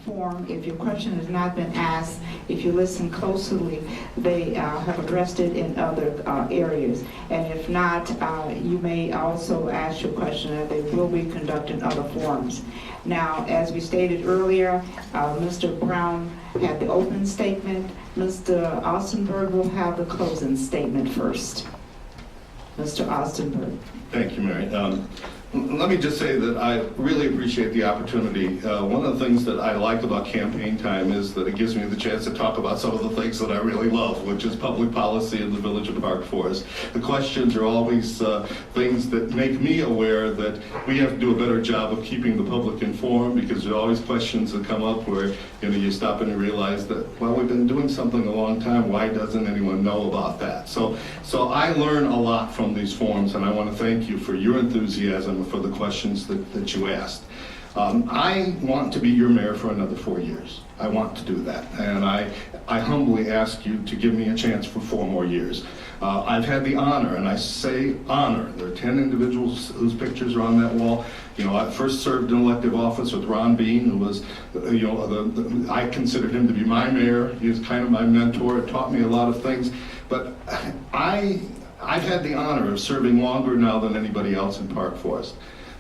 forum, if your question has not been asked, if you listen closely, they have addressed it in other areas. And if not, you may also ask your question, and they will be conducting other forums. Now, as we stated earlier, Mr. Brown had the opening statement. Mr. Ostenburg will have the closing statement first. Mr. Ostenburg. Thank you, Mary. Let me just say that I really appreciate the opportunity. One of the things that I like about campaign time is that it gives me the chance to talk about some of the things that I really love, which is public policy in the Village of Park Forest. The questions are always things that make me aware that we have to do a better job of keeping the public informed, because there are always questions that come up where you stop and you realize that, well, we've been doing something a long time, why doesn't anyone know about that? So I learn a lot from these forums, and I want to thank you for your enthusiasm, for the questions that you asked. I want to be your mayor for another 4 years. I want to do that, and I humbly ask you to give me a chance for 4 more years. I've had the honor, and I say honor, there are 10 individuals whose pictures are on that wall. I first served in elective office with Ron Bean, who was, I considered him to be my mayor. He was kind of my mentor. It taught me a lot of things, but I've had the honor of serving longer now than anybody else in Park Forest.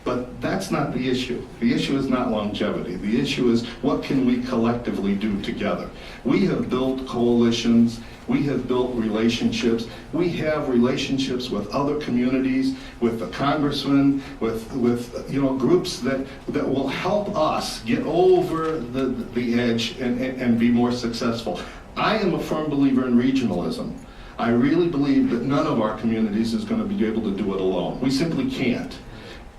But that's not the issue. The issue is not longevity. The issue is, what can we collectively do together? We have built coalitions. We have built relationships. We have relationships with other communities, with the congressmen, with groups that will help us get over the edge and be more successful. I am a firm believer in regionalism. I really believe that none of our communities is going to be able to do it alone. We simply can't.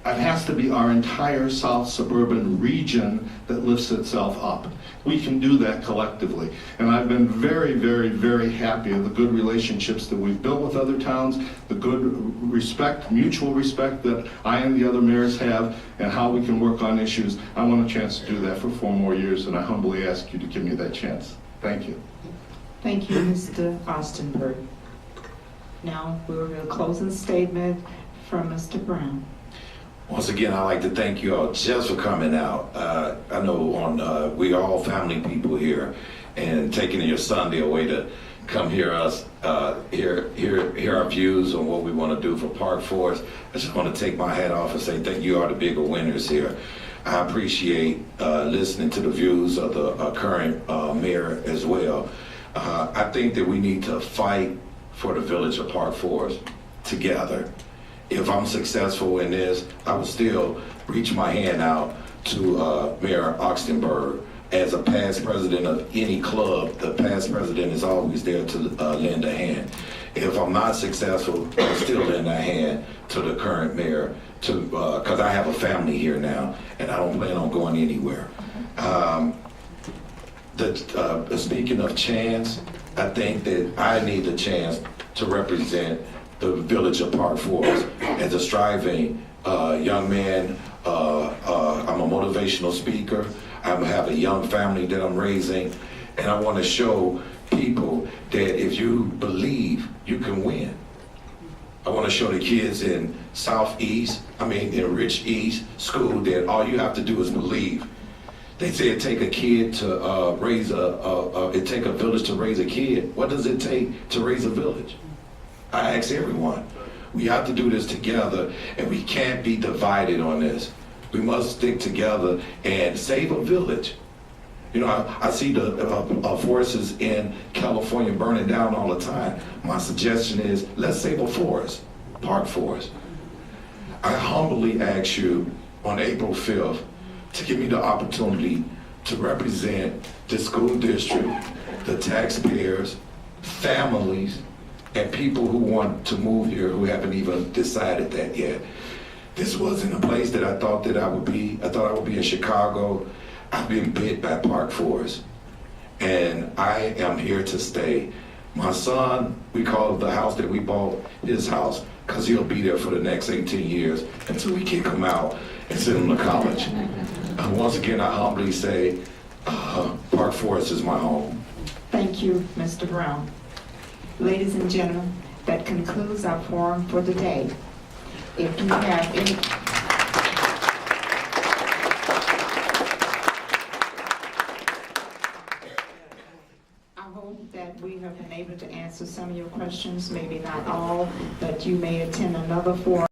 It has to be our entire South suburban region that lifts itself up. We can do that collectively. And I've been very, very, very happy of the good relationships that we've built with other towns, the good respect, mutual respect that I and the other mayors have, and how we can work on issues. I want a chance to do that for 4 more years, and I humbly ask you to give me that chance. Thank you. Thank you, Mr. Ostenburg. Now we'll get a closing statement from Mr. Brown. Once again, I'd like to thank you all just for coming out. I know we are all family people here, and taking your Sunday away to come hear us, hear our views on what we want to do for Park Forest. I just want to take my hat off and say thank you, are the bigger winners here. I appreciate listening to the views of the current mayor as well. I think that we need to fight for the Village of Park Forest together. If I'm successful in this, I will still reach my hand out to Mayor Ostenburg. As a past president of any club, the past president is always there to lend a hand. If I'm not successful, I'll still lend a hand to the current mayor, because I have a family here now, and I don't plan on going anywhere. Speaking of chance, I think that I need the chance to represent the Village of Park Forest as a striving young man. I'm a motivational speaker. I have a young family that I'm raising, and I want to show people that if you believe, you can win. I want to show the kids in in Rich East School that all you have to do is believe. They say it take a kid to it take a village to raise a kid. What does it take to raise a village? I ask everyone. We have to do this together, and we can't be divided on this. We must stick together and save a village. I see the forests in California burning down all the time. My suggestion is, let's save a forest, Park Forest. I humbly ask you on April 5th to give me the opportunity to represent the school district, the taxpayers, families, and people who want to move here who haven't even decided that yet. This wasn't a place that I thought that I would be. I thought I would be in Chicago. I've been bit by Park Forest, and I am here to stay. My son, we call the house that we bought his house, because he'll be there for the next 18 years until we kick him out and send him to college. Once again, I humbly say, Park Forest is my home. Thank you, Mr. Brown. Ladies and gentlemen, that concludes our forum for today. If you have any... hope that we have been able to answer some of your questions, maybe not all, but you may attend another forum